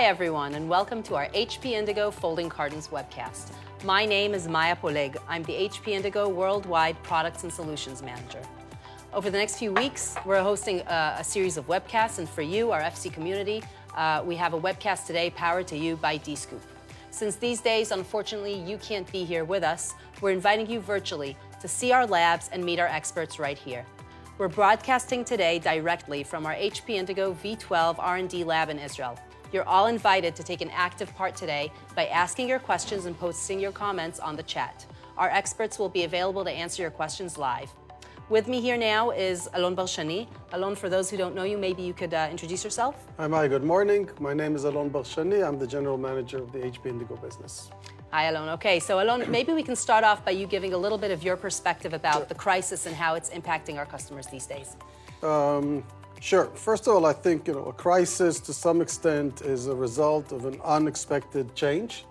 Hi everyone, and welcome to our HP Indigo Folding Cartons webcast. My name is Maya Poleg. I'm the HP Indigo Worldwide Products and Solutions Manager. Over the next few weeks, we're hosting a series of webcasts, and for you, our FC community, we have a webcast today powered to you by Dscoop. Since these days, unfortunately, you can't be here with us, we're inviting you virtually to see our labs and meet our experts right here. We're broadcasting today directly from our HP Indigo V12 R&D lab in Israel. You're all invited to take an active part today by asking your questions and posting your comments on the chat. Our experts will be available to answer your questions live. With me here now is Alon Barshani. Alon, for those who don't know you, maybe you could introduce yourself. Hi, Maya. Good morning. My name is Alon Barshani. I'm the General Manager of the HP Indigo business. Hi, Alon. Okay, so Alon, maybe we can start off by you giving a little bit of your perspective about the crisis and how it's impacting our customers these days. Sure. First of all, I think a crisis to some extent is a result of an unexpected change.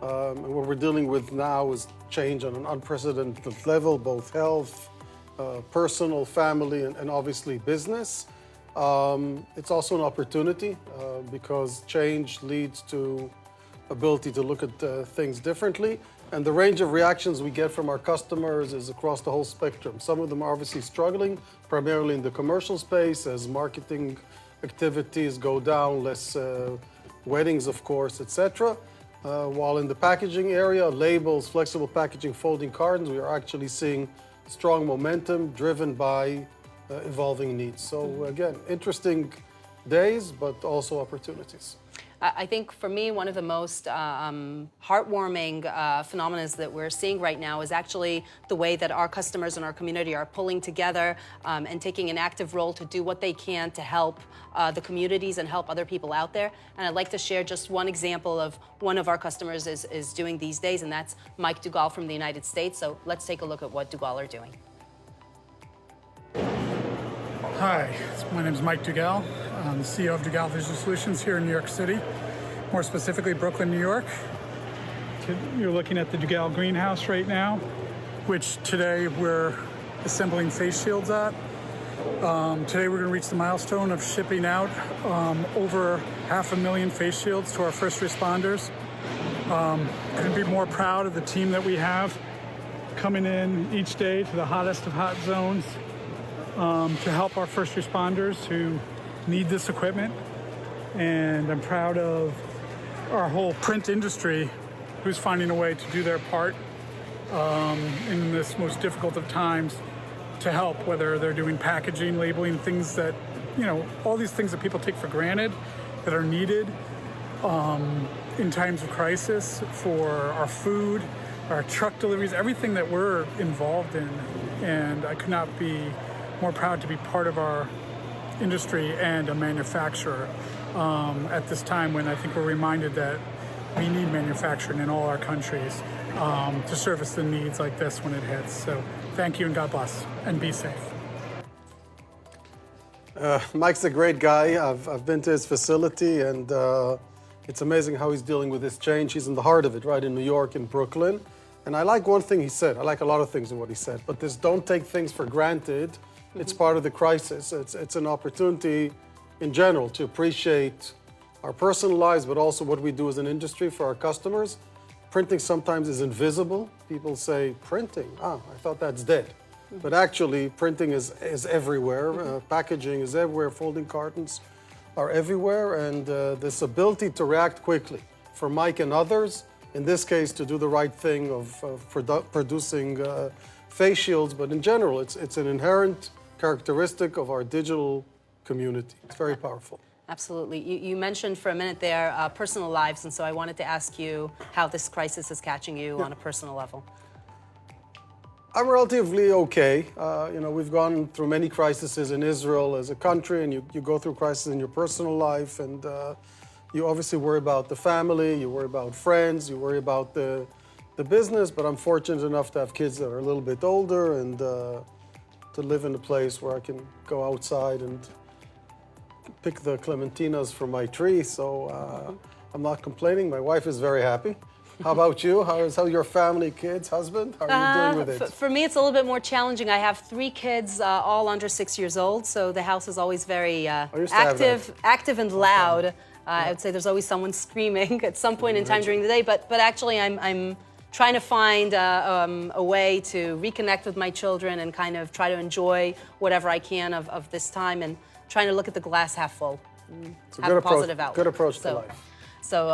And what we're dealing with now is change on an unprecedented level, both health, personal, family, and obviously business. It's also an opportunity because change leads to ability to look at things differently. And the range of reactions we get from our customers is across the whole spectrum. Some of them are obviously struggling, primarily in the commercial space, as marketing activities go down, less weddings, of course, etc. While in the packaging area, labels, flexible packaging, folding cartons, we are actually seeing strong momentum driven by evolving needs. So again, interesting days, but also opportunities. I think for me, one of the most heartwarming phenomena that we're seeing right now is actually the way that our customers and our community are pulling together and taking an active role to do what they can to help the communities and help other people out there. And I'd like to share just one example of one of our customers is doing these days, and that's Mike Dugal from the United States. So let's take a look at what Dugal are doing. Hi, my name is Mike Dugal. I'm the CEO of Dugal Visual Solutions here in New York City, more specifically Brooklyn, New York. You're looking at the Dugal greenhouse right now, which today we're assembling face shields at. Today we're going to reach the milestone of shipping out over 500,000 face shields to our first responders. Couldn't be more proud of the team that we have coming in each day to the hottest of hot zones to help our first responders who need this equipment. And I'm proud of our whole print industry who's finding a way to do their part in this most difficult of times to help, whether they're doing packaging, labeling, things that, all these things that people take for granted that are needed in times of crisis for our food, our truck deliveries, everything that we're involved in. And I could not be more proud to be part of our industry and a manufacturer at this time when I think we're reminded that we need manufacturing in all our countries to service the needs like this when it hits. So thank you and God bless, and be safe. Mike's a great guy. I've been to his facility, and it's amazing how he's dealing with this change. He's in the heart of it, right in New York, in Brooklyn. And I like one thing he said. I like a lot of things in what he said, but this don't take things for granted. It's part of the crisis. It's an opportunity in general to appreciate our personal lives, but also what we do as an industry for our customers. Printing sometimes is invisible. People say, printing? I thought that's dead. But actually, printing is everywhere. Packaging is everywhere. Folding cartons are everywhere. And this ability to react quickly for Mike and others, in this case, to do the right thing of producing face shields, but in general, it's an inherent characteristic of our digital community. It's very powerful. Absolutely. You mentioned for a minute there personal lives, and so I wanted to ask you how this crisis is catching you on a personal level. I'm relatively okay. We've gone through many crises in Israel as a country, and you go through crises in your personal life, and you obviously worry about the family, you worry about friends, you worry about the business, but I'm fortunate enough to have kids that are a little bit older and to live in a place where I can go outside and pick the clementinas from my tree, so I'm not complaining. My wife is very happy. How about you? How your family, kids, husband? How are you doing with it? For me, it's a little bit more challenging. I have 3 kids, all under 6 years old, so the house is always very active and loud. I would say there's always someone screaming at some point in time during the day, but actually I'm trying to find a way to reconnect with my children and kind of try to enjoy whatever I can of this time, and trying to look at the glass half full. It's a have good a positive outlook. Good approach to life. So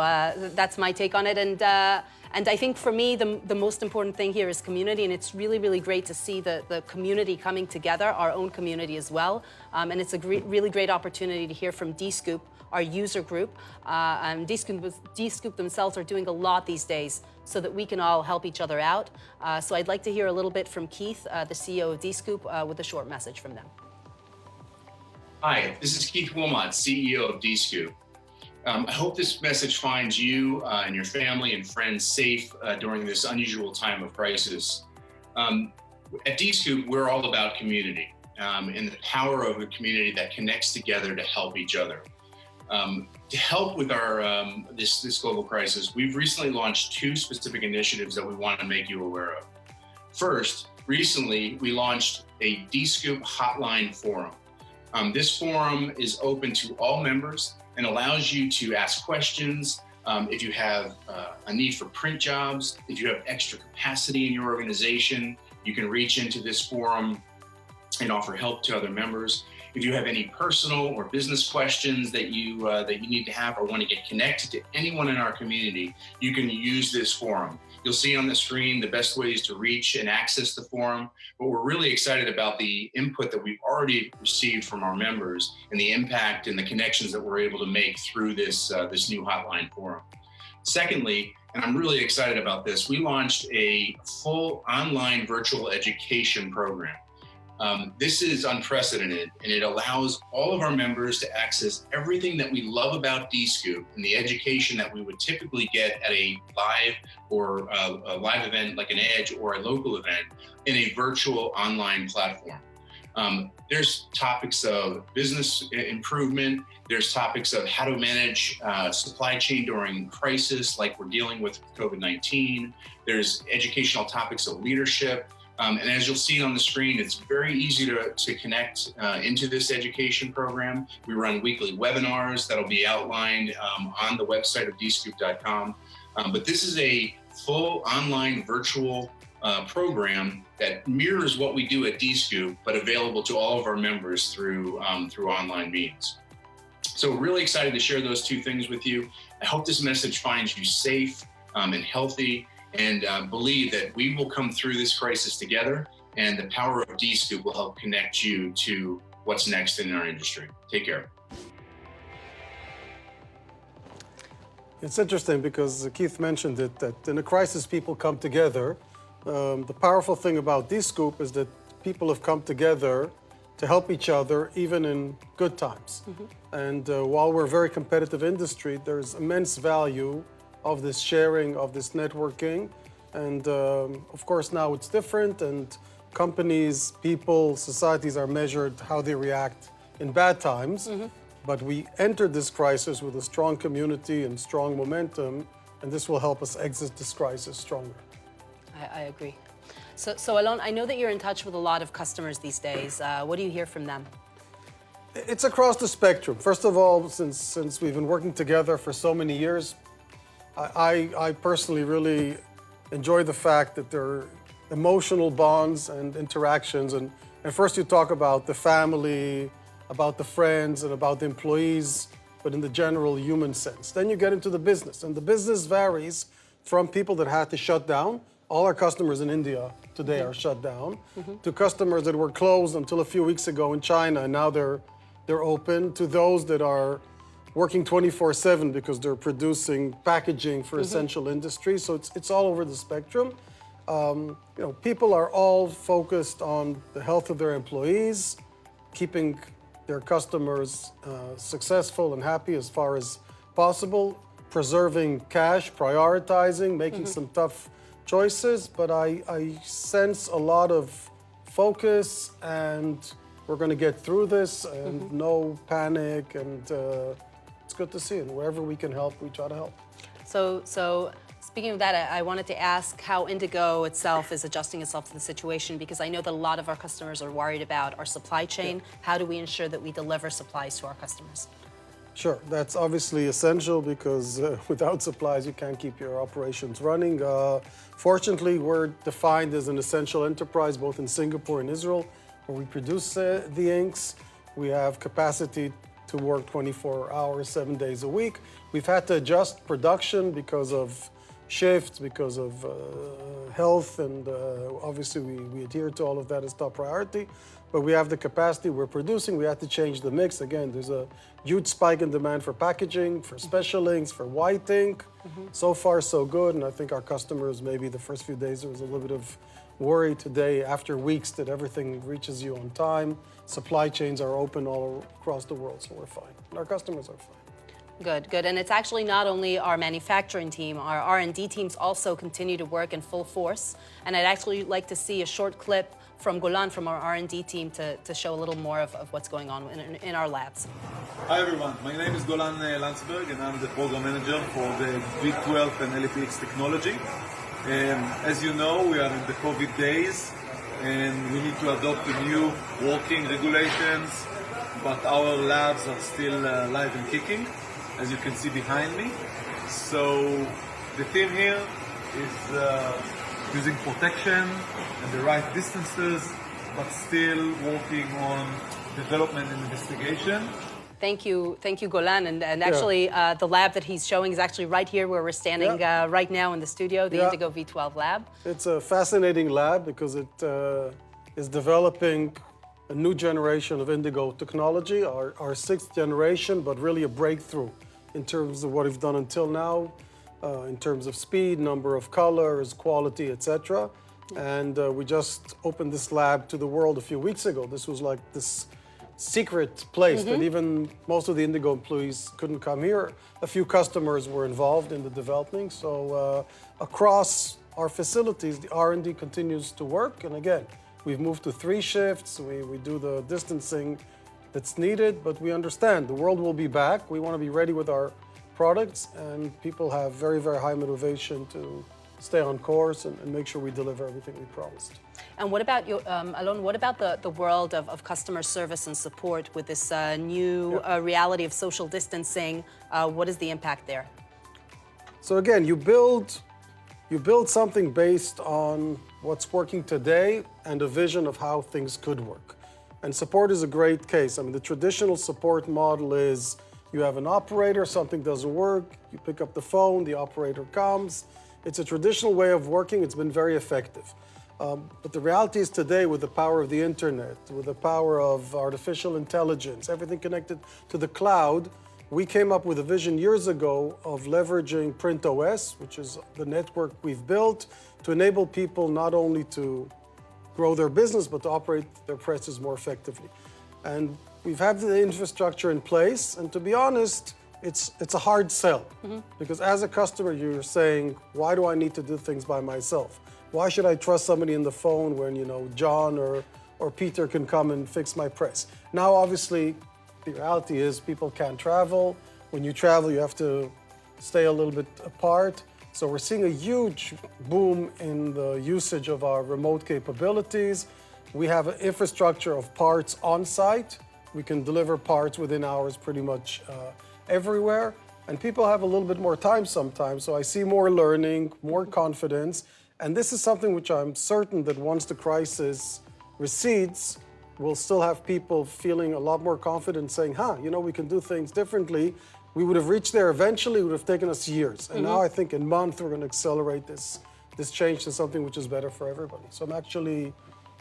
that's my take on it, and I think for me the most important thing here is community, and it's really, really great to see the community coming together, our own community as well, and it's a really great opportunity to hear from Dscoop, our user group, and Dscoop themselves are doing a lot these days so that we can all help each other out. So I'd like to hear a little bit from Keith, the CEO of Dscoop, with a short message from them. Hi, this is Keith Wilmot, CEO of Dscoop. I hope this message finds you and your family and friends safe during this unusual time of crisis. At Dscoop, we're all about community and the power of a community that connects together to help each other. To help with our this global crisis, we've recently launched 2 specific initiatives that we want to make you aware of. First, recently we launched a Dscoop Hotline forum. This forum is open to all members and allows you to ask questions. If you have a need for print jobs, if you have extra capacity in your organization, you can reach into this forum and offer help to other members. If you have any personal or business questions that you need to have or want to get connected to anyone in our community, you can use this forum. You'll see on the screen the best ways to reach and access the forum, but we're really excited about the input that we've already received from our members and the impact and the connections that we're able to make through this new hotline forum. Secondly, and I'm really excited about this, we launched a full online virtual education program. This is unprecedented, and it allows all of our members to access everything that we love about Dscoop and the education that we would typically get at a live or a live event like an Edge or a local event in a virtual online platform. There's topics of business improvement. There's topics of how to manage supply chain during crisis, like we're dealing with COVID-19. There's educational topics of leadership. And as you'll see on the screen, it's very easy to connect into this education program. We run weekly webinars that'll be outlined on the website of dscoop.com. But this is a full online virtual program that mirrors what we do at Dscoop, but available to all of our members through online means. So really excited to share those 2 things with you. I hope this message finds you safe and healthy, and believe that we will come through this crisis together, and the power of Dscoop will help connect you to what's next in our industry. Take care. It's interesting because Keith mentioned it, that in a crisis people come together. The powerful thing about Dscoop is that people have come together to help each other even in good times. And while we're a very competitive industry, there's immense value of this sharing, of this networking. And of course now it's different, and companies, people, societies are measured how they react in bad times. But we entered this crisis with a strong community and strong momentum, and this will help us exit this crisis stronger. I agree. So Alon, I know that you're in touch with a lot of customers these days. What do you hear from them? It's across the spectrum. First of all, since we've been working together for so many years, I personally really enjoy the fact that there are emotional bonds and interactions. And first you talk about the family, about the friends, and about the employees, but in the general human sense. Then you get into the business, and the business varies from people that had to shut down. All our customers in India today are shut down, to customers that were closed until a few weeks ago in China, and now they're open, to those that are working 24/7 because they're producing packaging for essential industries. So it's all over the spectrum. People are all focused on the health of their employees, keeping their customers successful and happy as far as possible, preserving cash, prioritizing, making some tough choices. But I sense a lot of focus, and we're going to get through this, and no panic, and it's good to see. And wherever we can help, we try to help. So speaking of that, I wanted to ask how Indigo itself is adjusting itself to the situation, because I know that a lot of our customers are worried about our supply chain. How do we ensure that we deliver supplies to our customers? Sure, that's obviously essential because without supplies you can't keep your operations running. Fortunately, we're defined as an essential enterprise both in Singapore and Israel, where we produce the inks. We have capacity to work 24 hours, 7 days a week. We've had to adjust production because of shifts, because of health, and obviously we adhere to all of that as top priority. But we have the capacity, we're producing, we had to change the mix. Again, there's a huge spike in demand for packaging, for special inks, for white ink. So far, so good, and I think our customers, maybe the first few days there was a little bit of worry. Today, after weeks, that everything reaches you on time. Supply chains are open all across the world, so we're fine. And our customers are fine. Good, good. And it's actually not only our manufacturing team, our R&D teams also continue to work in full force. And I'd actually like to see a short clip from Golan, from our R&D team, to show a little more of what's going on in our labs. Hi everyone, my name is Golan Landsberg and I'm the program manager for the V12 and LAPX technology. As you know, we are in the COVID days and we need to adopt the new working regulations, but our labs are still live and kicking, as you can see behind me. So the team here is using protection and the right distances, but still working on development and investigation. Thank you, Golan. And actually, the lab that he's showing is actually right here where we're standing right now in the studio, the Indigo V12 lab. It's a fascinating lab because it is developing a new generation of Indigo technology, our sixth generation, but really a breakthrough in terms of what we've done until now, in terms of speed, number of colors, quality, etc. And we just opened this lab to the world a few weeks ago. This was like this secret place that even most of the Indigo employees couldn't come here. A few customers were involved in the developing. So across our facilities, the R&D continues to work. And again, we've moved to 3 shifts. We do the distancing that's needed, but we understand the world will be back. We want to be ready with our products, and people have very, very high motivation to stay on course and make sure we deliver everything we promised. And what about you, Alon, what about the world of customer service and support with this new reality of social distancing? What is the impact there? So again, you build something based on what's working today and a vision of how things could work. And support is a great case. I mean, the traditional support model is you have an operator, something doesn't work, you pick up the phone, the operator comes. It's a traditional way of working. It's been very effective. But the reality is today, with the power of the internet, with the power of artificial intelligence, everything connected to the cloud, we came up with a vision years ago of leveraging PrintOS, which is the network we've built, to enable people not only to grow their business, but to operate their presses more effectively. And we've had the infrastructure in place, and to be honest, it's a hard sell. Because as a customer, you're saying, why do I need to do things by myself? Why should I trust somebody in the phone when, you know, John or Peter can come and fix my press? Now, obviously, the reality is people can't travel. When you travel, you have to stay a little bit apart. So we're seeing a huge boom in the usage of our remote capabilities. We have an infrastructure of parts on site. We can deliver parts within hours pretty much everywhere. And people have a little bit more time sometimes. So I see more learning, more confidence. And this is something which I'm certain that once the crisis recedes, we'll still have people feeling a lot more confident, saying, you know, we can do things differently. We would have reached there eventually. It would have taken us years. And now I think in months, we're going to accelerate this change to something which is better for everybody. So I'm actually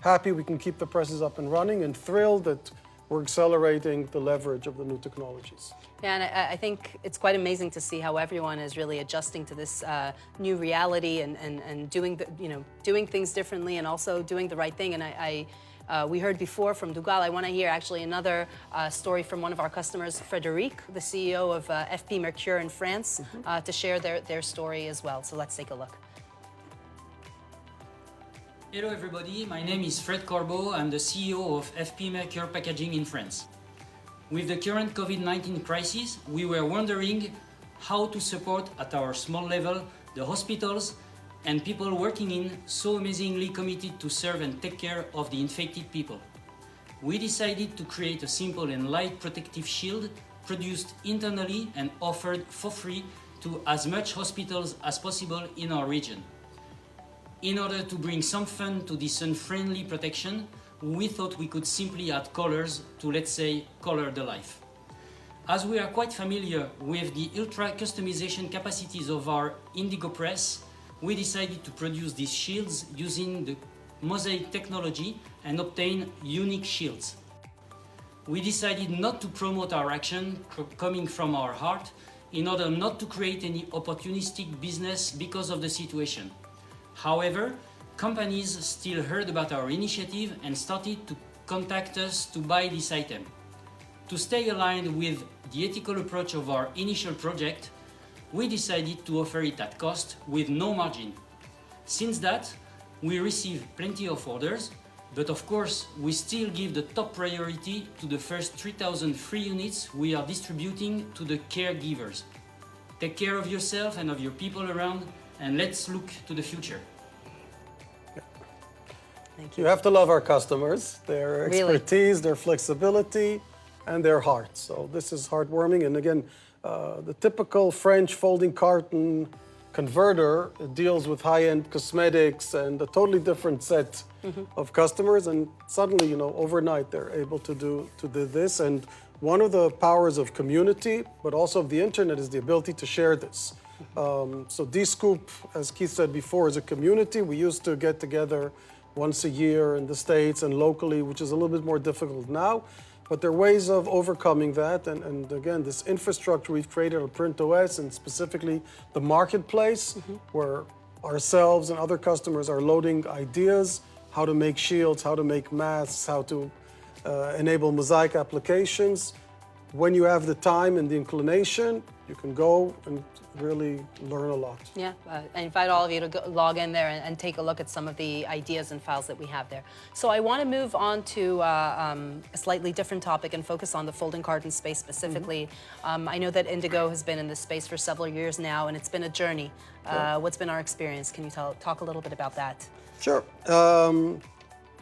happy we can keep the presses up and running, and thrilled that we're accelerating the leverage of the new technologies. Yeah, and I think it's quite amazing to see how everyone is really adjusting to this new reality and doing things differently, and also doing the right thing. And we heard before from Dougal. I want to hear actually another story from one of our customers, Frederic, the CEO of FP Mercure in France, to share their story as well. So let's take a look. Hello everybody, my name is Fred Corbeau. I'm the CEO of FP Mercure Packaging in France. With the current COVID-19 crisis, we were wondering how to support at our small level the hospitals and people working in so amazingly committed to serve and take care of the infected people. We decided to create a simple and light protective shield produced internally and offered for free to as much hospitals as possible in our region. In order to bring some fun to this unfriendly protection, we thought we could simply add colors to, let's say, color the life. As we are quite familiar with the ultra customization capacities of our Indigo press, we decided to produce these shields using the mosaic technology and obtain unique shields. We decided not to promote our action coming from our heart in order not to create any opportunistic business because of the situation. However, companies still heard about our initiative and started to contact us to buy this item. To stay aligned with the ethical approach of our initial project, we decided to offer it at cost with no margin. Since that, we received plenty of orders, but of course, we still give the top priority to the first 3,000 free units we are distributing to the caregivers. Take care of yourself and of your people around, and let's look to the future. Thank you. You have to love our customers, their expertise, their flexibility, and their heart. So this is heartwarming. And again, the typical French folding carton converter deals with high-end cosmetics and a totally different set of customers. And suddenly, you know, overnight, they're able to do this. And one of the powers of community, but also of the internet, is the ability to share this. So Dscoop, as Keith said before, is a community. We used to get together once a year in the States and locally, which is a little bit more difficult now. But there are ways of overcoming that. And again, this infrastructure we've created on PrintOS, and specifically the marketplace, where ourselves and other customers are loading ideas, how to make shields, how to make masks, how to enable mosaic applications. When you have the time and the inclination, you can go and really learn a lot. Yeah, I invite all of you to log in there and take a look at some of the ideas and files that we have there. So I want to move on to a slightly different topic and focus on the folding carton space specifically. I know that Indigo has been in this space for several years now, and it's been a journey. What's been our experience? Can you talk a little bit about that? Sure.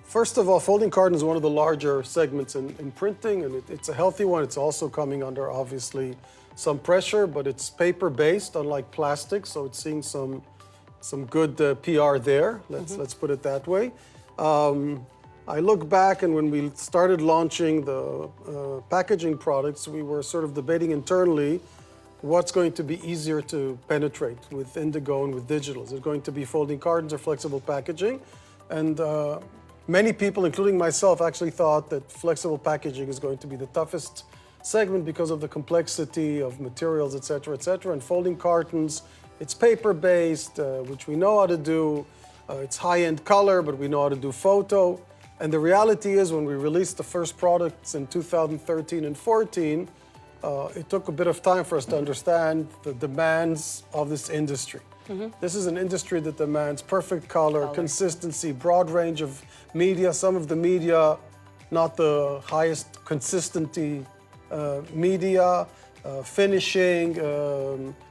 First of all, folding carton is one of the larger segments in printing, and it's a healthy one. It's also coming under, obviously, some pressure, but it's paper-based, unlike plastic, so it's seeing some good PR there. Let's put it that way. I look back, and when we started launching the packaging products, we were sort of debating internally what's going to be easier to penetrate with Indigo and with digital. Is it going to be folding cartons or flexible packaging? And many people, including myself, actually thought that flexible packaging is going to be the toughest segment because of the complexity of materials, et cetera, et cetera. And folding cartons, it's paper-based, which we know how to do. It's high-end color, but we know how to do photo. And the reality is, when we released the first products in 2013 and 14, it took a bit of time for us to understand the demands of this industry. This is an industry that demands perfect color, consistency, broad range of media. Some of the media, not the highest consistency media, finishing,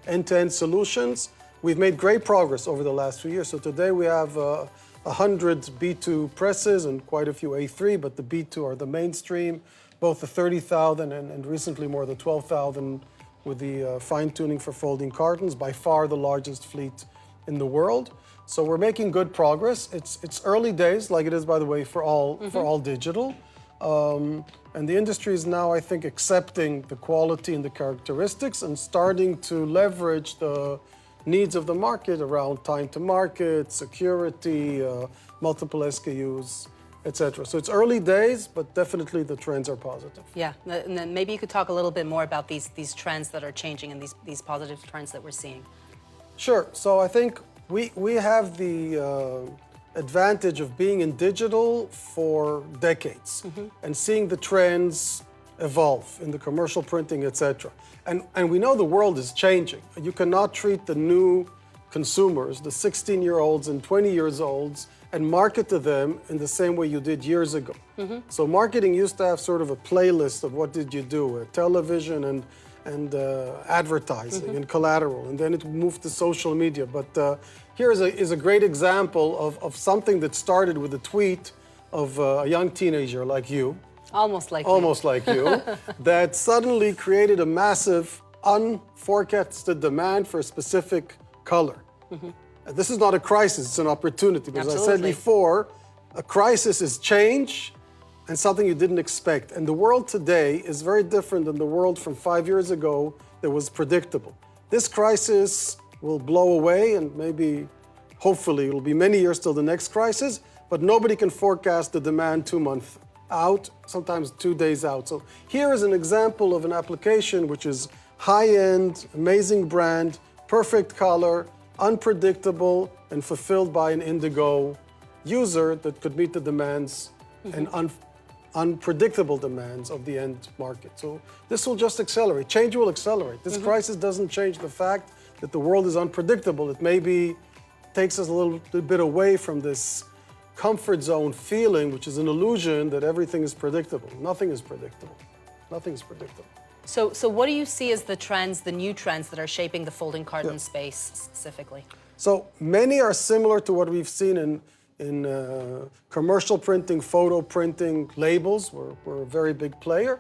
end-to-end solutions. We've made great progress over the last few years. So today we have 100 B2 presses and quite a few A3, but the B2 are the mainstream, both the 30,000 and recently more the 12,000 with the fine-tuning for folding cartons, by far the largest fleet in the world. So we're making good progress. It's early days, like it is, by the way, for all digital. And the industry is now, I think, accepting the quality and the characteristics and starting to leverage the needs of the market around time to market, security, multiple SKUs, etc. So it's early days, but definitely the trends are positive. Yeah, and then maybe you could talk a little bit more about these trends that are changing and these positive trends that we're seeing. Sure. So I think we have the advantage of being in digital for decades and seeing the trends evolve in the commercial printing, etc. And we know the world is changing. You cannot treat the new consumers, the 16-year-olds and 20-year-olds, and market to them in the same way you did years ago. So marketing used to have sort of a playlist of what did you do, television and advertising and collateral, and then it moved to social media. But here is a great example of something that started with a tweet of a young teenager like you, Almost like me. almost like you, that suddenly created a massive, unforecasted demand for a specific color. And this is not a crisis, it's an opportunity. Because as I said Absolutely. before, a crisis is change and something you didn't expect. And the world today is very different than the world from 5 years ago that was predictable. This crisis will blow away, and maybe, hopefully, it'll be many years till the next crisis, but nobody can forecast the demand 2 months out, sometimes 2 days out. So here is an example of an application which is high-end, amazing brand, perfect color, unpredictable, and fulfilled by an Indigo user that could meet the demands and unpredictable demands of the end market. So this will just accelerate. Change will accelerate. This crisis doesn't change the fact that the world is unpredictable. It maybe takes us a little bit away from this comfort zone feeling, which is an illusion that everything is predictable. Nothing is predictable. Nothing is predictable. So what do you see as the trends, the new trends that are shaping the folding carton space specifically? So many are similar to what we've seen in commercial printing, photo printing, labels. We're a very big player.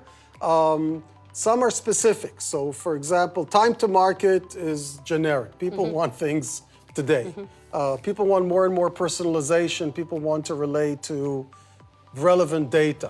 Some are specific. So for example, time to market is generic. People want things today. People want more and more personalization. People want to relate to relevant data.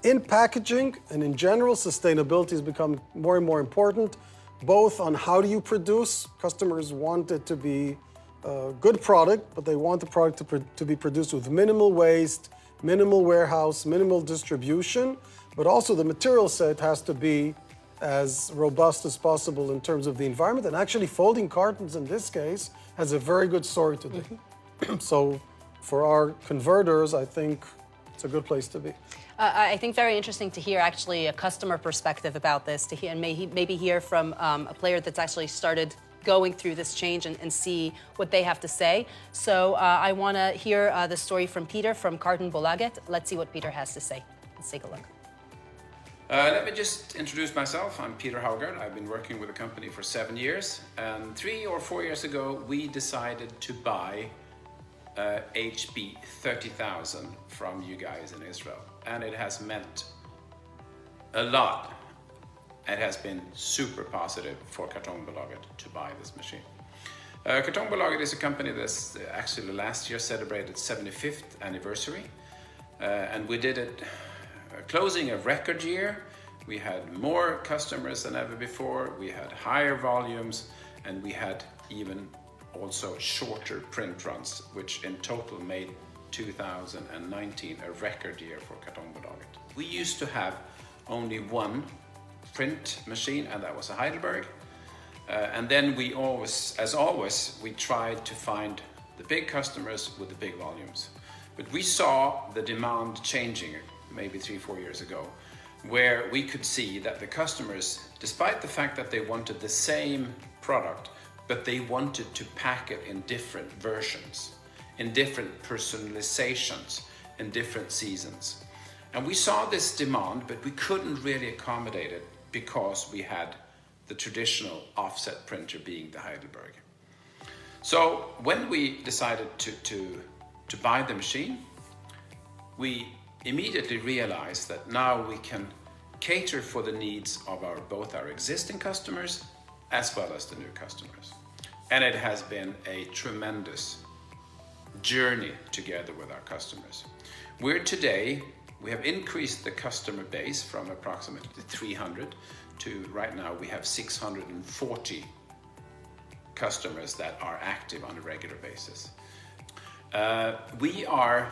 In packaging and in general, sustainability has become more and more important, both on how do you produce. Customers want it to be a good product, but they want the product to be produced with minimal waste, minimal warehouse, minimal distribution, but also the material set has to be as robust as possible in terms of the environment. And actually folding cartons in this case has a very good story today. So for our converters, I think it's a good place to be. I think very interesting to hear actually a customer perspective about this, to hear and maybe hear from a player that's actually started going through this change and see what they have to say. So I want to hear the story from Peter from Carton Bolaget. Let's see what Peter has to say. Let's take a look. Let me just introduce myself. I'm Peter Haugard. I've been working with the company for 7 years. And 3 or 4 years ago, we decided to buy HP 30,000 from you guys in Israel. And it has meant a lot. It has been super positive for Carton Bolaget to buy this machine. Carton Bolaget is a company that's actually last year celebrated its 75th anniversary. And we did it closing a record year. We had more customers than ever before. We had higher volumes, and we had even also shorter print runs, which in total made 2019 a record year for Carton Bolaget. We used to have only one print machine, and that was a Heidelberg. And then we always, as always, we tried to find the big customers with the big volumes. But we saw the demand changing maybe 3-4 years ago, where we could see that the customers, despite the fact that they wanted the same product, but they wanted to pack it in different versions, in different personalizations, in different seasons. And we saw this demand, but we couldn't really accommodate it because we had the traditional offset printer being the Heidelberg. So when we decided to buy the machine, we immediately realized that now we can cater for the needs of both our existing customers as well as the new customers. And it has been a tremendous journey together with our customers. We have increased the customer base from approximately 300 to right now we have 640 customers that are active on a regular basis. We are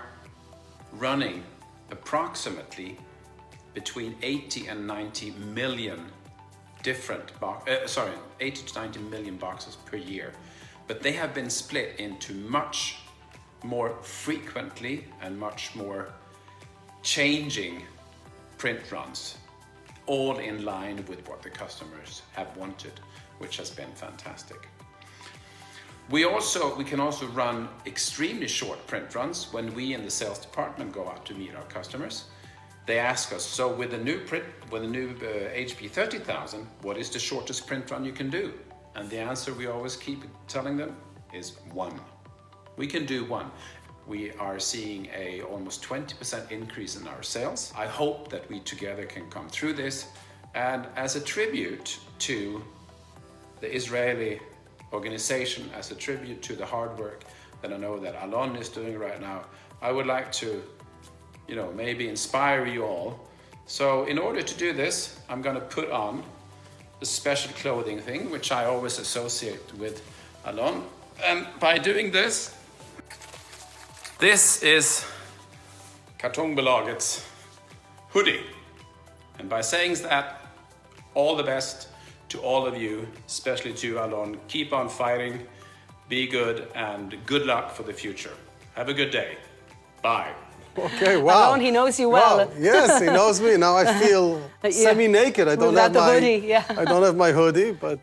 running approximately between 80 and 90 million different 80 to 90 million boxes per year, but they have been split into much more frequently and much more changing print runs, all in line with what the customers have wanted, which has been fantastic. We can also run extremely short print runs when we in the sales department go out to meet our customers. They ask us, so with the new HP 30,000, what is the shortest print run you can do? And the answer we always keep telling them is 1. We can do 1. We are seeing a almost 20% increase in our sales. I hope that we together can come through this. And as a tribute to the Israeli organization, as a tribute to the hard work that I know that Alon is doing right now, I would like to, maybe inspire you all. So in order to do this, I'm going to put on the special clothing thing, which I always associate with Alon. And by doing this is Kartongbolaget's hoodie. And by saying that, all the best to all of you, especially to you, Alon. Keep on fighting, be good, and good luck for the future. Have a good day. Bye. Okay, wow. Alon, he knows you well. Wow. Yes, he knows me. Now I feel semi-naked. I don't have my hoodie. Yeah. I don't have my hoodie, but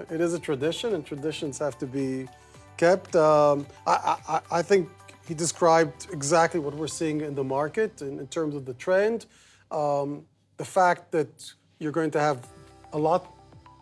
it is a tradition, and traditions have to be kept. I think he described exactly what we're seeing in the market in terms of the trend. The fact that you're going to have a lot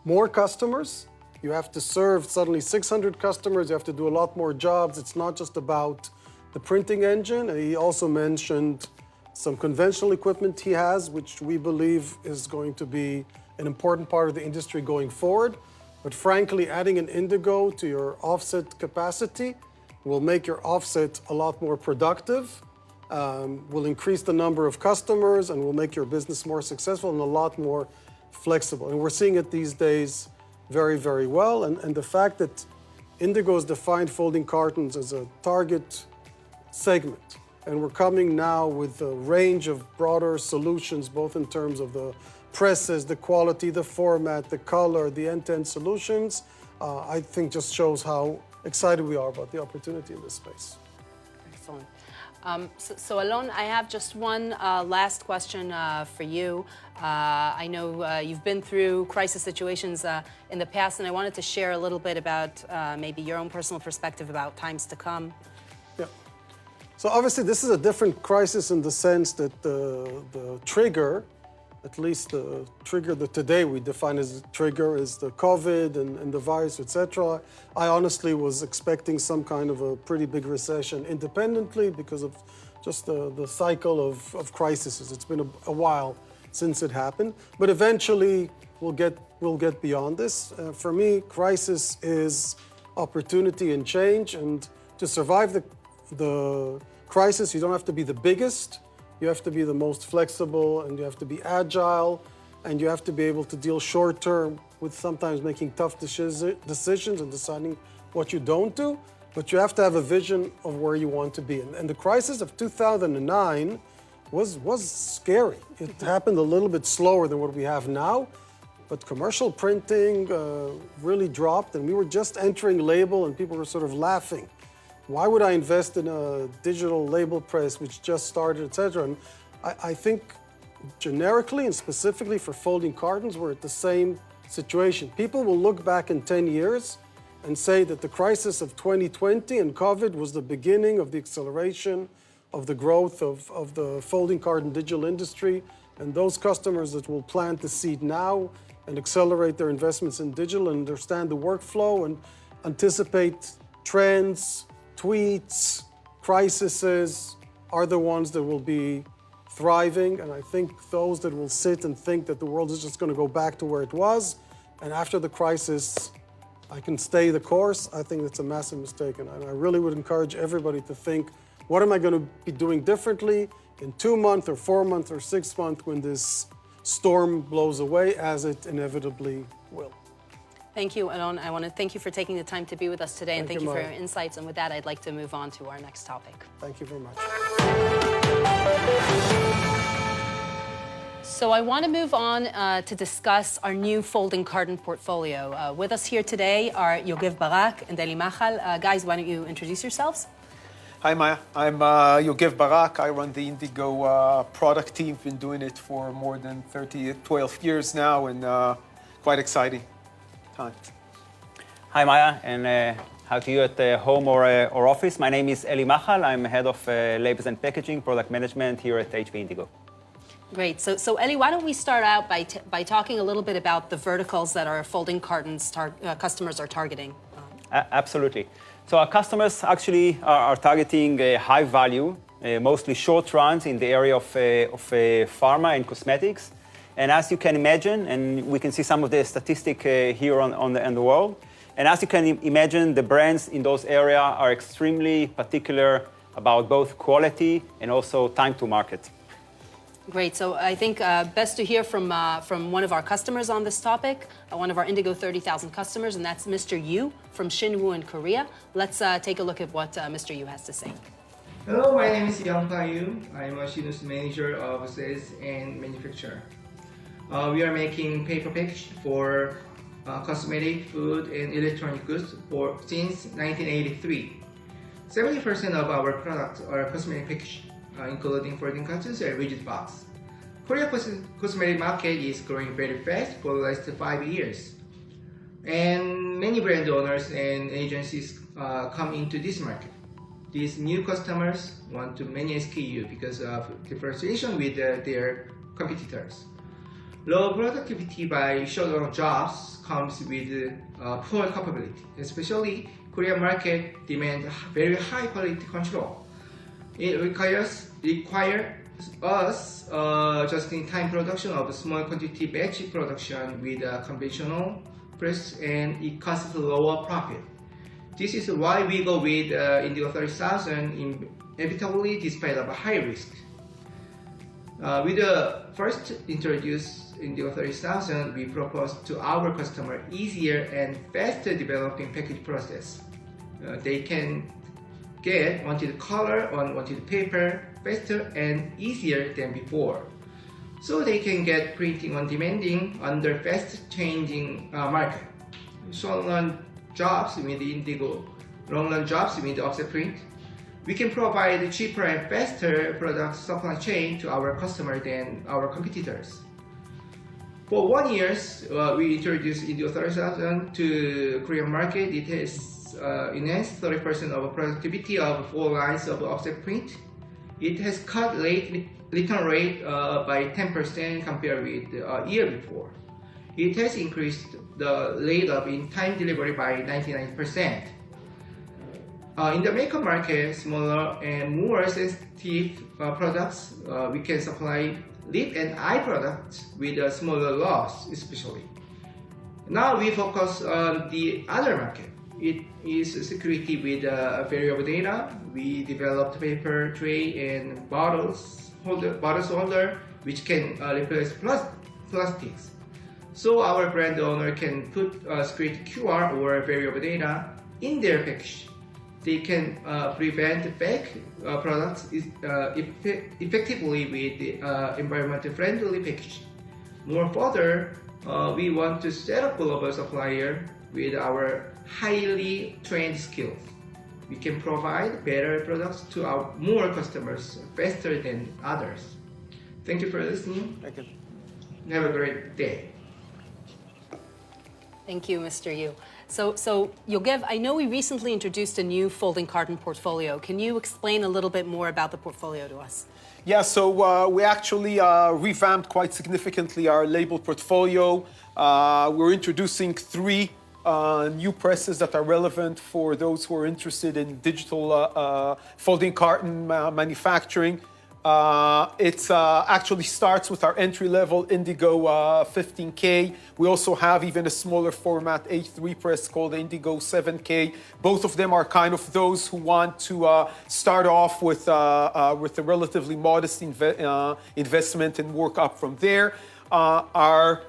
more customers. You have to serve suddenly 600 customers. You have to do a lot more jobs. It's not just about the printing engine. He also mentioned some conventional equipment he has, which we believe is going to be an important part of the industry going forward. But frankly, adding an Indigo to your offset capacity will make your offset a lot more productive, will increase the number of customers, and will make your business more successful and a lot more flexible. And we're seeing it these days very, very well. And the fact that Indigo has defined folding cartons as a target segment, and we're coming now with a range of broader solutions, both in terms of the presses, the quality, the format, the color, the end-to-end solutions, I think just shows how excited we are about the opportunity in this space. Excellent. So Alon, I have just one last question for you. I know you've been through crisis situations in the past, and I wanted to share a little bit about maybe your own personal perspective about times to come. Yeah. So obviously this is a different crisis in the sense that the trigger, at least the trigger that today we define as a trigger, is the COVID and the virus, etc. I honestly was expecting some kind of a pretty big recession independently because of just the cycle of crises. It's been a while since it happened, but eventually we'll get beyond this. For me, crisis is opportunity and change, and to survive the crisis, you don't have to be the biggest. You have to be the most flexible, and you have to be agile, and you have to be able to deal short term with sometimes making tough decisions and deciding what you don't do, but you have to have a vision of where you want to be. And the crisis of 2009 was scary. It happened a little bit slower than what we have now, but commercial printing really dropped, and we were just entering label, and people were sort of laughing. Why would I invest in a digital label press which just started, etc.? And I think generically and specifically for folding cartons, we're at the same situation. People will look back in 10 years and say that the crisis of 2020 and COVID was the beginning of the acceleration of the growth of the folding carton digital industry. And those customers that will plant the seed now and accelerate their investments in digital and understand the workflow and anticipate trends, tweets, crises are the ones that will be thriving. And I think those that will sit and think that the world is just going to go back to where it was, and after the crisis, I can stay the course, I think that's a massive mistake. And I really would encourage everybody to think, what am I going to be doing differently in 2 months or 4 months or 6 months when this storm blows away, as it inevitably will. Thank you, Alon. I want to thank you for taking the time to be with us today, and thank you for Maya. your insights. And with that, I'd like to move on to our next topic. Thank you very much. So I want to move on to discuss our new folding carton portfolio. With us here today are Yogev Barak and Eli Machal. Guys, why don't you introduce yourselves? Hi, Maya. I'm Yogev Barak. I run the Indigo product team. Been doing it for more than 12 years now, and quite exciting time. Hi, Maya, and how to you at home or office. My name is Eli Machal. I'm head of labels and packaging, product management here at HP Indigo. Great. So Eli, why don't we start out by talking a little bit about the verticals that our folding cartons customers are targeting? Absolutely. So our customers actually are targeting high value, mostly short runs in the area of pharma and cosmetics. And as you can imagine, and we can see some of the statistic here on the world, and as you can imagine, the brands in those areas are extremely particular about both quality and also time to market. Great. So I think best to hear from one of our customers on this topic, one of our Indigo 30,000 customers, and that's Mr. Yu from Shinwoo in Korea. Let's take a look at what Mr. Yu has to say. Hello, my name is Youngpa Yu. I'm a Shinwoo's manager of sales and manufacture. We are making paper package for cosmetic, food, and electronic goods since 1983. 70% of our products are cosmetic package, including folding cartons and rigid box. Korea cosmetic market is growing very fast for the last 5 years. And many brand owners and agencies come into this market. These new customers want to many SKU because of differentiation with their competitors. Low productivity by short jobs comes with poor capability, especially Korean market demands very high quality control. It requires us just-in-time production of small quantity batch production with a conventional press, and it costs lower profit. This is why we go with Indigo 30,000 inevitably despite of a high risk. We first introduced Indigo 30,000, we propose to our customer easier and faster developing package process. They can get wanted color on wanted paper faster and easier than before. So they can get printing on demanding under fast changing market. Short run jobs with Indigo, long run jobs with offset print. We can provide cheaper and faster product supply chain to our customer than our competitors. For 1 year, we introduced Indigo 30,000 to Korean market. It has enhanced 30% of productivity of 4 lines of offset print. It has cut return rate by 10% compared with a year before. It has increased the rate of in-time delivery by 99%. In the makeup market, smaller and more sensitive products, we can supply lip and eye products with a smaller loss, especially. Now we focus on the other market. It is security with variable data. We developed paper tray and bottles holder, which can replace plastics. So our brand owner can put security QR or variable data in their package. They can prevent fake products effectively with the environmentally friendly package. More further, we want to set up global supplier with our highly trained skills. We can provide better products to our more customers faster than others. Thank you for listening. Thank you. Have a great day. Thank you, Mr. Yu. So Yogev, I know we recently introduced a new folding carton portfolio. Can you explain a little bit more about the portfolio to us? Yeah, so we actually revamped quite significantly our label portfolio. We're introducing 3 new presses that are relevant for those who are interested in digital folding carton manufacturing. It actually starts with our entry-level Indigo 15K. We also have even a smaller format A3 press called Indigo 7K. Both of them are kind of those who want to start off with a relatively modest investment and work up from there. Our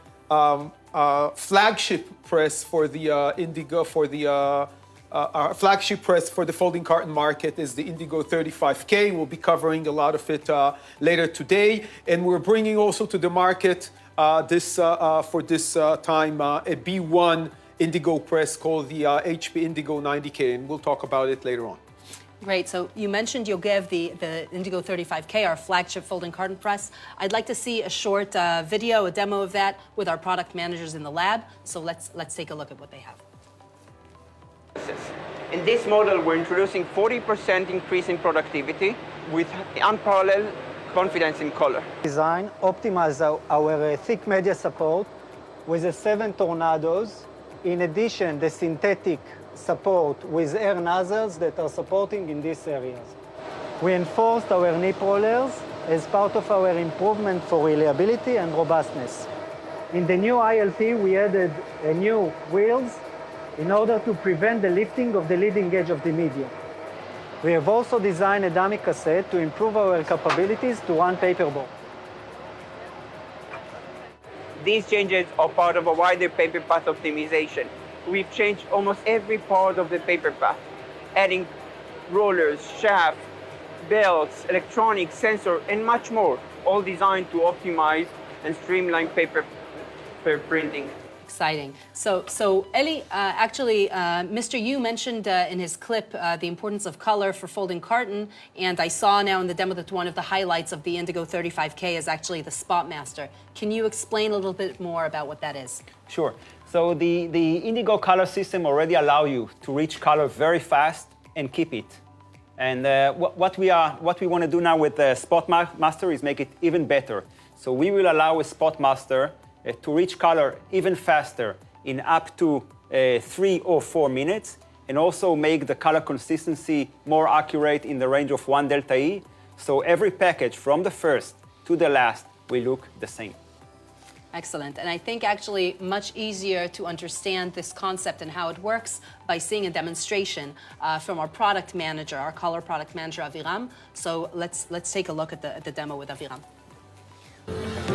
flagship press for the Indigo, our flagship press for the folding carton market is the Indigo 35K. We'll be covering a lot of it later today. And we're bringing also to the market for this time a B1 Indigo press called the HP Indigo 90K. And we'll talk about it later on. Great. So you mentioned Yogev, the Indigo 35K, our flagship folding carton press. I'd like to see a short video, a demo of that with our product managers in the lab. So let's take a look at what they have. In this model, we're introducing 40% increase in productivity with unparalleled confidence in color. Design optimize our thick media support with the 7 tornadoes. In addition, the synthetic support with air nozzles that are supporting in these areas. We enforced our nip rollers as part of our improvement for reliability and robustness. In the new ILP, we added new wheels in order to prevent the lifting of the leading edge of the media. We have also designed a dummy cassette to improve our capabilities to run paperboard. These changes are part of a wider paper path optimization. We've changed almost every part of the paper path, adding rollers, shafts, belts, electronics, sensor, and much more, all designed to optimize and streamline paper printing. Exciting. So Eli, Mr. Yu mentioned in his clip the importance of color for folding carton, and I saw now in the demo that one of the highlights of the Indigo 35K is actually the Spot Master. Can you explain a little bit more about what that is? Sure. So the Indigo color system already allow you to reach color very fast and keep it. And what we want to do now with the Spot Master is make it even better. So we will allow a Spot Master to reach color even faster in up to 3 or 4 minutes, and also make the color consistency more accurate in the range of 1 delta E. So every package from the first to the last will look the same. Excellent. And I think actually much easier to understand this concept and how it works by seeing a demonstration from our product manager, our color product manager, Aviram. So let's take a look at the demo with Aviram.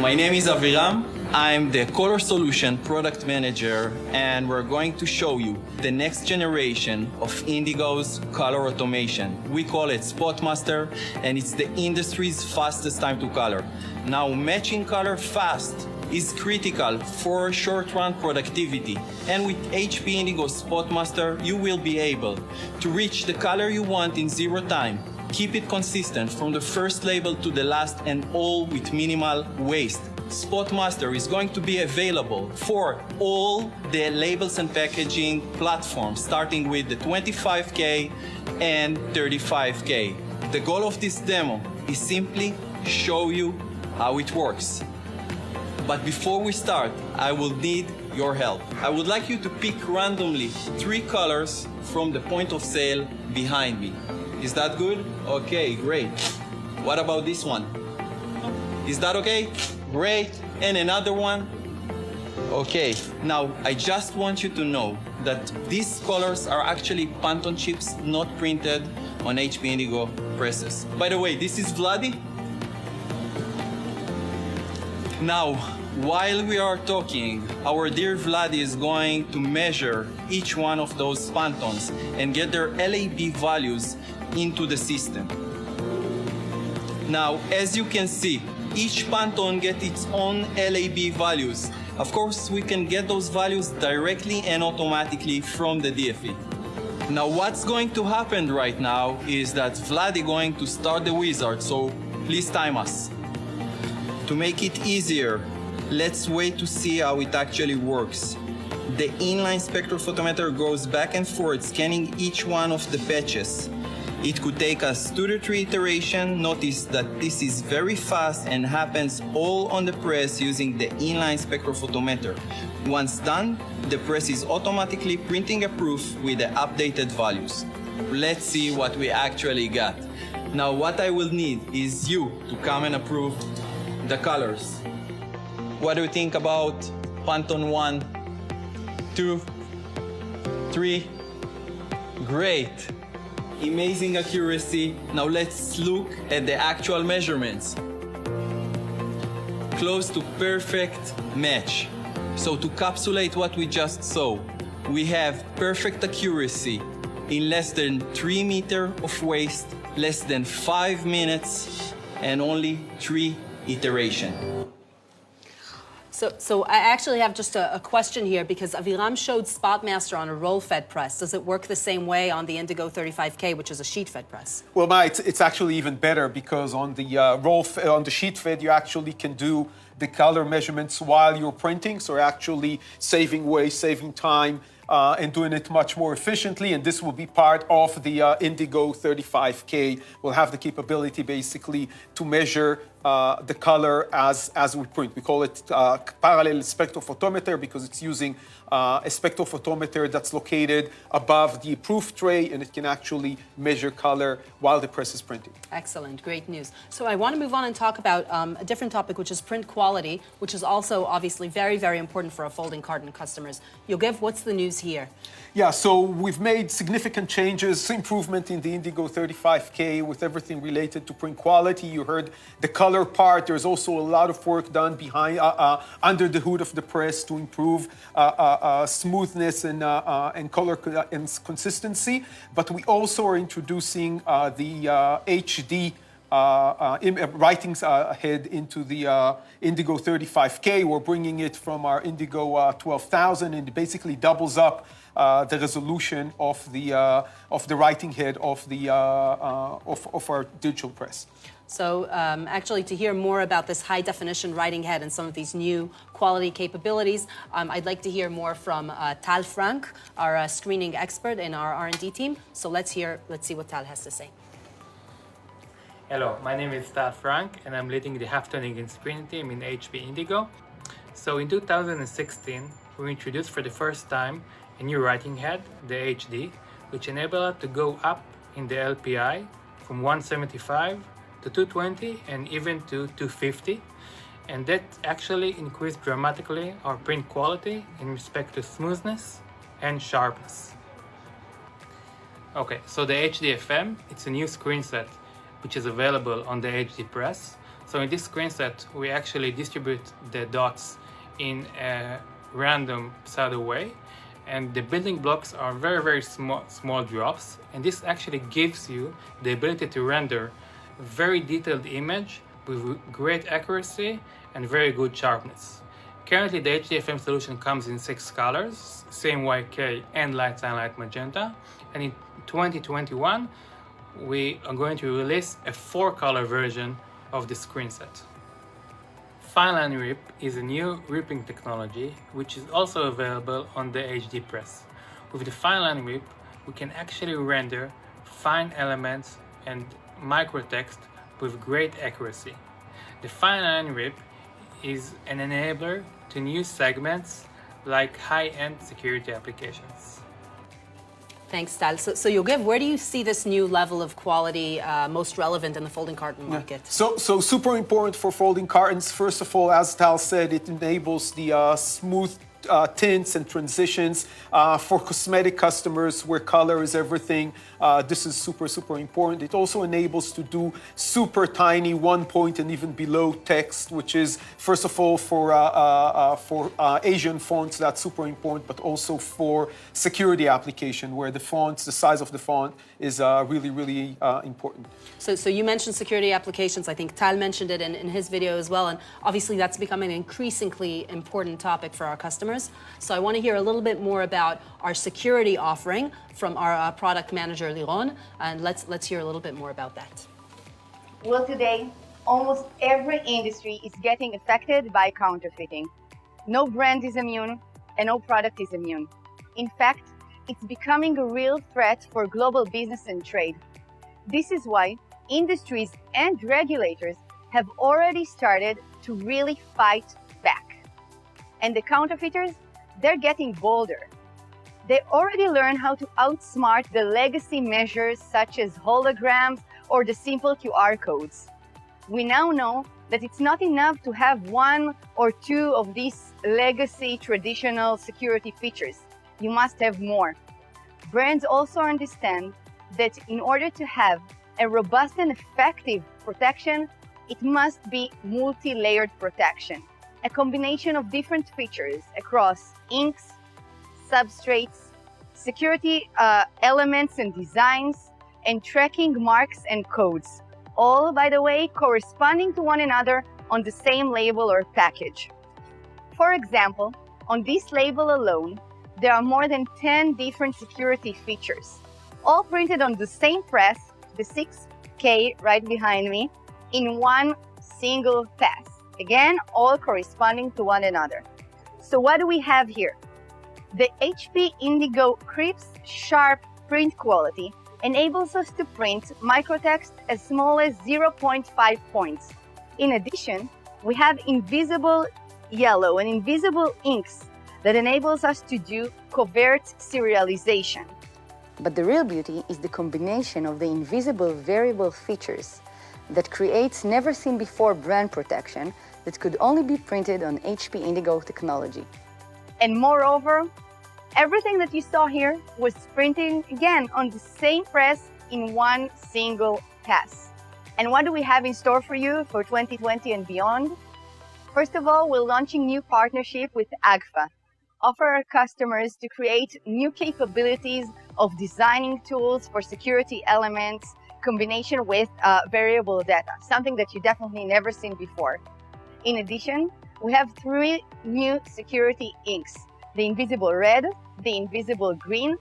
My name is Aviram. I'm the Color Solution Product Manager, and we're going to show you the next generation of Indigo's color automation. We call it Spot Master, and it's the industry's fastest time to color. Now, matching color fast is critical for short-run productivity, and with HP Indigo Spot Master, you will be able to reach the color you want in 0 time. Keep it consistent from the first label to the last, and all with minimal waste. Spot Master is going to be available for all the labels and packaging platforms, starting with the 25K and 35K. The goal of this demo is simply show you how it works. But before we start, I will need your help. I would like you to pick randomly 3 colors from the point of sale behind me. Is that good? Okay, great. What about this one? Is that okay? Great. And another one? Okay. Now, I just want you to know that these colors are actually Pantone chips, not printed on HP Indigo presses. By the way, this is Vladi. Now, while we are talking, our dear Vladi is going to measure each one of those Pantones and get their LAB values into the system. Now, as you can see, each Pantone gets its own LAB values. Of course, we can get those values directly and automatically from the DFE. Now, what's going to happen right now is that Vlad is going to start the wizard, so please time us. To make it easier, let's wait to see how it actually works. The inline spectrophotometer goes back and forth, scanning each one of the patches. It could take us 2 to 3 iterations. Notice that this is very fast and happens all on the press using the inline spectrophotometer. Once done, the press is automatically printing a proof with the updated values. Let's see what we actually got. Now, what I will need is you to come and approve the colors. What do you think about Pantone 1, 2, 3? Great. Amazing accuracy. Now let's look at the actual measurements. Close to perfect match. So to capsulate what we just saw, we have perfect accuracy in less than 3 meters of waste, less than 5 minutes, and only 3 iterations. So I actually have just a question here, because Aviram showed Spot Master on a roll-fed press. Does it work the same way on the Indigo 35K, which is a sheet-fed press? Well, it's actually even better, because on the sheet fed, you actually can do the color measurements while you're printing, so you're actually saving waste, saving time. and doing it much more efficiently. And this will be part of the Indigo 35K. We'll have the capability basically to measure the color as we print. We call it parallel spectrophotometer because it's using a spectrophotometer that's located above the proof tray, and it can actually measure color while the press is printing. Excellent, great news. So I want to move on and talk about a different topic, which is print quality, which is also obviously very, very important for our folding carton customers. Yogev, what's the news here? Yeah, so we've made significant changes, improvement in the Indigo 35K with everything related to print quality. You heard the color part. There's also a lot of work done behind, under the hood of the press to improve smoothness and color consistency. But we also are introducing the HD writings head into the Indigo 35K. We're bringing it from our Indigo 12,000, and it basically doubles up the resolution of the writing head of our digital press. So actually, to hear more about this high-definition writing head and some of these new quality capabilities, I'd like to hear more from Tal Frank, our screening expert in our R&D team. So let's see what Tal has to say. Hello, my name is Tal Frank, and I'm leading the half-toning and screening team in HP Indigo. So in 2016, we introduced for the first time a new writing head, the HD, which enabled us to go up in the LPI from 175 to 220 and even to 250. And that actually increased dramatically our print quality in respect to smoothness and sharpness. Okay, so the HDFM, it's a new screen set which is available on the HD press. So in this screen set, we actually distribute the dots in a random pseudo way, and the building blocks are very, very small drops, and this actually gives you the ability to render a very detailed image with great accuracy and very good sharpness. Currently, the HDFM solution comes in 6 colors, CMYK and light cyan, light magenta, and in 2021, we are going to release a 4-color version of the screen set. Fine line rip is a new ripping technology which is also available on the HD press. With the fine line rip, we can actually render fine elements and microtext with great accuracy. The fine line rip is an enabler to new segments like high-end security applications. Thanks, Tal. So Yogev, where do you see this new level of quality most relevant in the folding carton market? So super important for folding cartons. First of all, as Tal said, it enables the smooth tints and transitions for cosmetic customers where color is everything. This is super important. It also enables to do super tiny 1 point and even below text, which is first of all for Asian fonts, that's super important, but also for security application where the fonts, the size of the font is really important. So you mentioned security applications. I think Tal mentioned it in his video as well, and obviously that's becoming an increasingly important topic for our customers. So I want to hear a little bit more about our security offering from our product manager, Liron, and let's hear a little bit more about that. Well, today, almost every industry is getting affected by counterfeiting. No brand is immune, and no product is immune. In fact, it's becoming a real threat for global business and trade. This is why industries and regulators have already started to really fight back. And the counterfeiters, they're getting bolder. They already learn how to outsmart the legacy measures such as holograms or the simple QR codes. We now know that it's not enough to have 1 or 2 of these legacy traditional security features. You must have more. Brands also understand that in order to have a robust and effective protection, it must be multi-layered protection. A combination of different features across inks, substrates, security elements and designs, and tracking marks and codes, all, by the way, corresponding to one another on the same label or package. For example, on this label alone, there are more than 10 different security features, all printed on the same press, the 6K right behind me, in one single pass. Again, all corresponding to one another. So what do we have here? The HP Indigo crisp, sharp print quality enables us to print microtext as small as 0.5 points. In addition, we have invisible yellow and invisible inks that enables us to do covert serialization. But the real beauty is the combination of the invisible variable features that creates never-seen-before brand protection that could only be printed on HP Indigo technology. And moreover, everything that you saw here was printed again on the same press in one single pass. And what do we have in store for you for 2020 and beyond? First of all, we're launching new partnership with AGFA, offer our customers to create new capabilities of designing tools for security elements, combination with variable data, something that you definitely never seen before. In addition, we have 3 new security inks, the invisible red, the invisible green,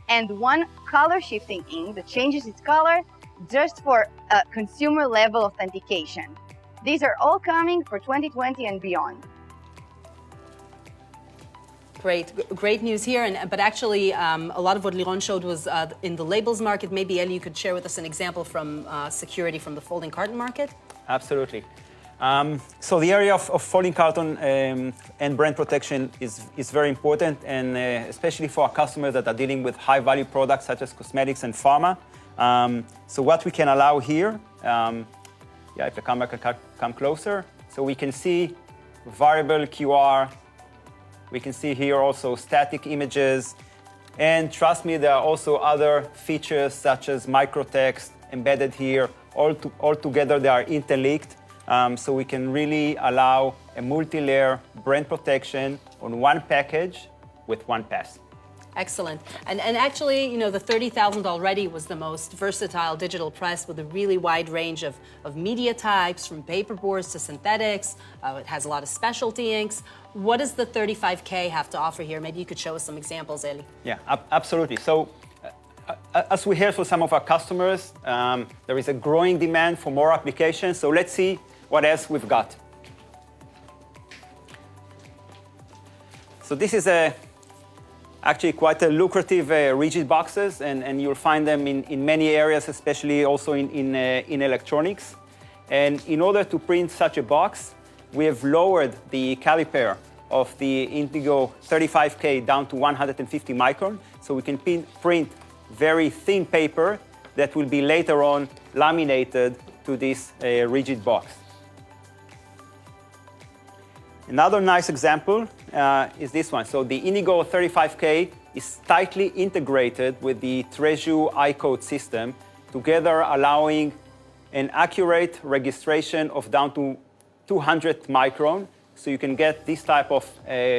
and 1 color shifting ink that changes its color just for consumer level authentication. These are all coming for 2020 and beyond. Great news here. But actually, a lot of what Liron showed was in the labels market. Maybe, Eli, you could share with us an example from security from the folding carton market? Absolutely. So the area of folding carton and brand protection is very important, and especially for our customers that are dealing with high-value products such as cosmetics and pharma. So what we can allow here, if the camera can come closer, so we can see variable QR. We can see here also static images. And trust me, there are also other features such as microtext embedded here. All together, they are interlinked. So we can really allow a multi-layer brand protection on one package with one pass. Excellent. And actually, you know, the 30,000 already was the most versatile digital press with a really wide range of media types, from paperboards to synthetics. It has a lot of specialty inks. What does the 35K have to offer here? Maybe you could show us some examples, Eli. Yeah, absolutely. So as we hear from some of our customers, there is a growing demand for more applications. So let's see what else we've got. So this is actually quite a lucrative rigid boxes, and you'll find them in many areas, especially also in electronics. And in order to print such a box, we have lowered the caliper of the Indigo 35K down to 150 micron, so we can print very thin paper that will be later on laminated to this rigid box. Another nice example is this one. So the Indigo 35K is tightly integrated with the Treasure iCode system, together allowing an accurate registration of down to 200 micron. So you can get this type of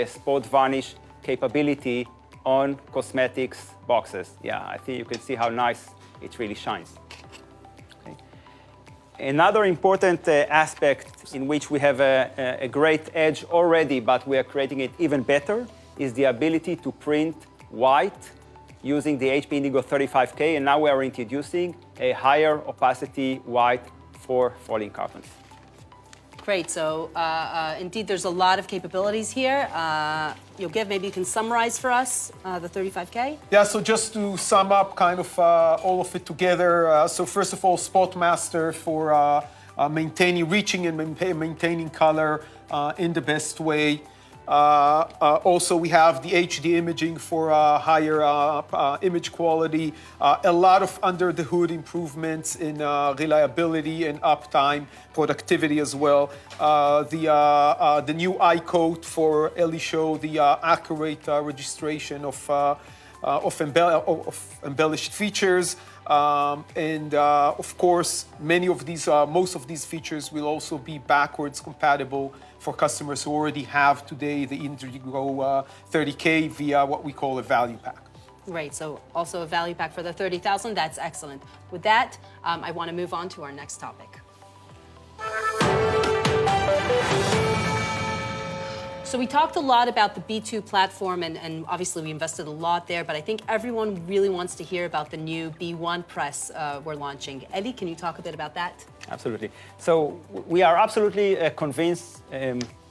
spot varnish capability on cosmetics boxes. Yeah, I think you can see how nice it really shines. Okay. Another important aspect in which we have a great edge already, but we are creating it even better, is the ability to print white using the HP Indigo 35K, and now we are introducing a higher opacity white for folding cartons. Great, so indeed there's a lot of capabilities here. Yogev, maybe you can summarize for us the 35K? Yeah, so just to sum up kind of all of it together. So first of all, Spotmaster for reaching and maintaining color in the best way. Also, we have the HD imaging for higher image quality, a lot of under-the-hood improvements in reliability and uptime, productivity as well. The new iCode for Eli showed the accurate registration of embellished features. And of course, most of these features will also be backwards compatible for customers who already have today the Indigo 30K via what we call a value pack. Right, so also a value pack for the 30,000, that's excellent. With that, I want to move on to our next topic. So we talked a lot about the B2 platform, and obviously we invested a lot there, but I think everyone really wants to hear about the new B1 press we're launching. Eli, can you talk a bit about that? Absolutely. So we are absolutely convinced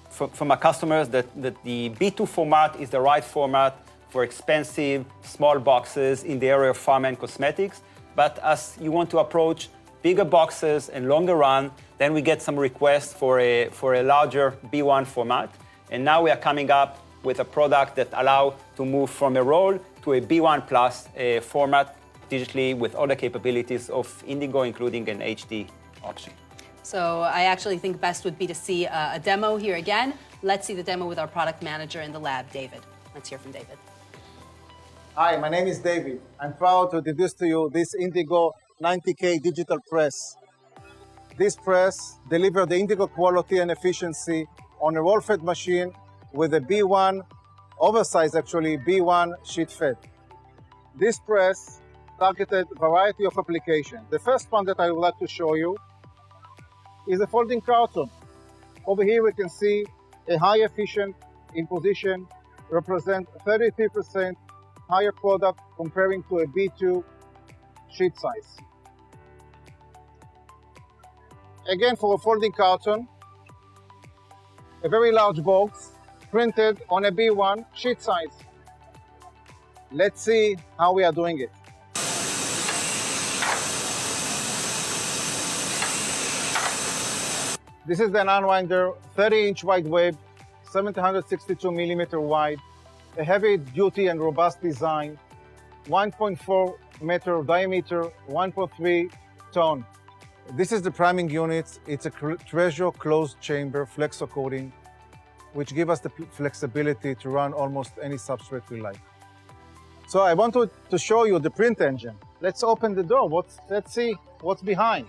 from our customers that the B2 format is the right format for expensive, small boxes in the area of pharma and cosmetics. But as you want to approach bigger boxes and longer run, then we get some requests for a larger B1 format. And now we are coming up with a product that allows to move from a roll to a B1 plus format digitally with all the capabilities of Indigo, including an HD option. So I actually think best would be to see a demo here again. Let's see the demo with our product manager in the lab, David. Let's hear from David. Hi, my name is David. I'm proud to introduce to you this Indigo 90K digital press. This press delivers the Indigo quality and efficiency on a roll-fed machine with a B1, oversized actually, B1 sheet fed. This press targeted a variety of applications. The first one that I would like to show you is a folding carton. Over here we can see a high efficient in position represent 33% higher product comparing to a B2 sheet size. Again, for a folding carton, a very large box printed on a B1 sheet size. Let's see how we are doing it. This is an unwinder, 30-inch wide web, 762 millimeter wide, a heavy-duty and robust design, 1.4 meter diameter, 1.3 ton. This is the priming unit. It's a treasure closed chamber flexo coating, which gives us the flexibility to run almost any substrate we like. So I want to show you the print engine. Let's open the door. Let's see what's behind.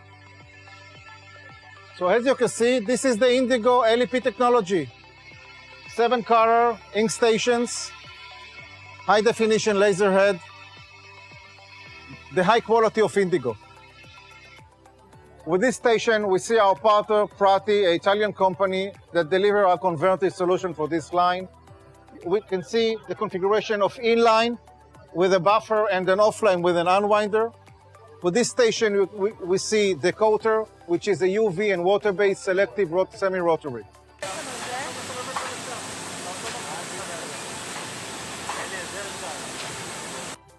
So as you can see, this is the Indigo LEP technology. 7-color ink stations, high-definition laser head, the high quality of Indigo. With this station, we see our partner, Prati, an Italian company that delivers our converted solution for this line. We can see the configuration of inline with a buffer and an offline with an unwinder. For this station, we see the coater, which is a UV and water-based selective semi-rotary.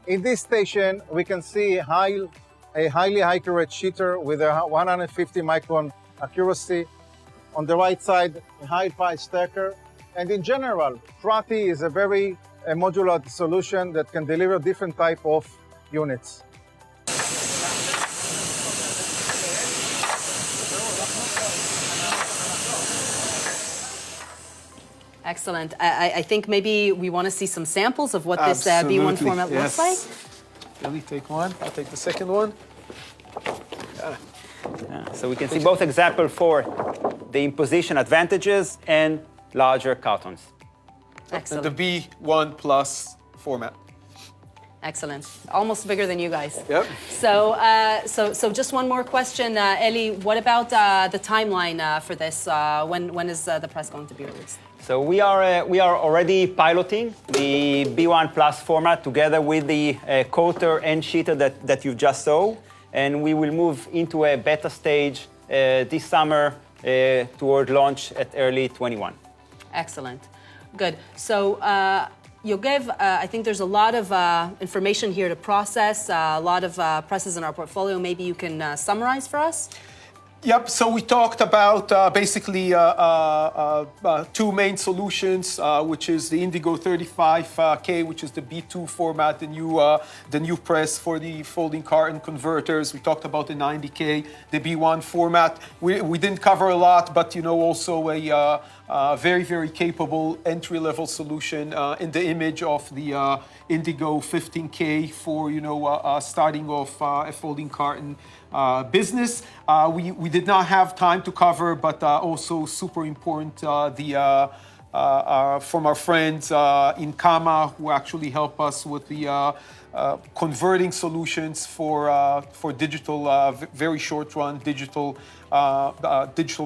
In this station, we can see a highly accurate sheeter with a 150 micron accuracy. On the right side, a high-pi stacker. And in general, Prati is a very modular solution that can deliver different type of units. Excellent. I think maybe we want to see some samples of what this B1 format looks like. Really, take one. I'll take the second one. So we can see both examples for the imposition advantages and larger cartons. Excellent. And the B1 plus format. Excellent. Almost bigger than you guys. Yep. So just one more question, Eli. What about the timeline for this? When is the press going to be released? So we are already piloting the B1 Plus format together with the coater and sheeter that you just saw, and we will move into a beta stage this summer toward launch at early 21. Excellent. Good. So Yogev, I think there's a lot of information here to process, a lot of presses in our portfolio. Maybe you can summarize for us? Yep, so we talked about basically two main solutions, which is the Indigo 35K, which is the B2 format, the new press for the folding carton converters. We talked about the 90K, the B1 format. We didn't cover a lot, but also a very, very capable entry-level solution in the image of the Indigo 15K for starting off a folding carton business. We did not have time to cover, but also super important, from our friends in Kama, who actually help us with the converting solutions for digital, very short run digital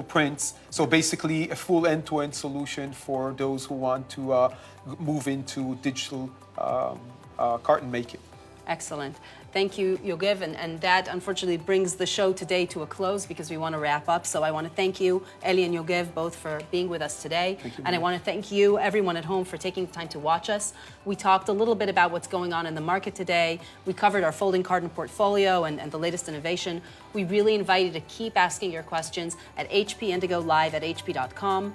prints. So basically a full end-to-end solution for those who want to move into digital carton making. Excellent. Thank you, Yogev, and that unfortunately brings the show today to a close because we want to wrap up. So I want to thank you, Eli and Yogev, both for being with us today. Thank you, and I want to thank you, everyone at home, for taking the time to watch us. We talked a little bit about what's going on in the market today. We covered our folding carton portfolio and the latest innovation. We really invite you to keep asking your questions at hpindigolive@hp.com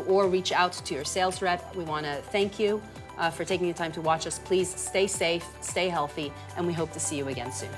or reach out to your sales rep. We want to thank you for taking the time to watch us. Please stay safe, stay healthy, and we hope to see you again soon.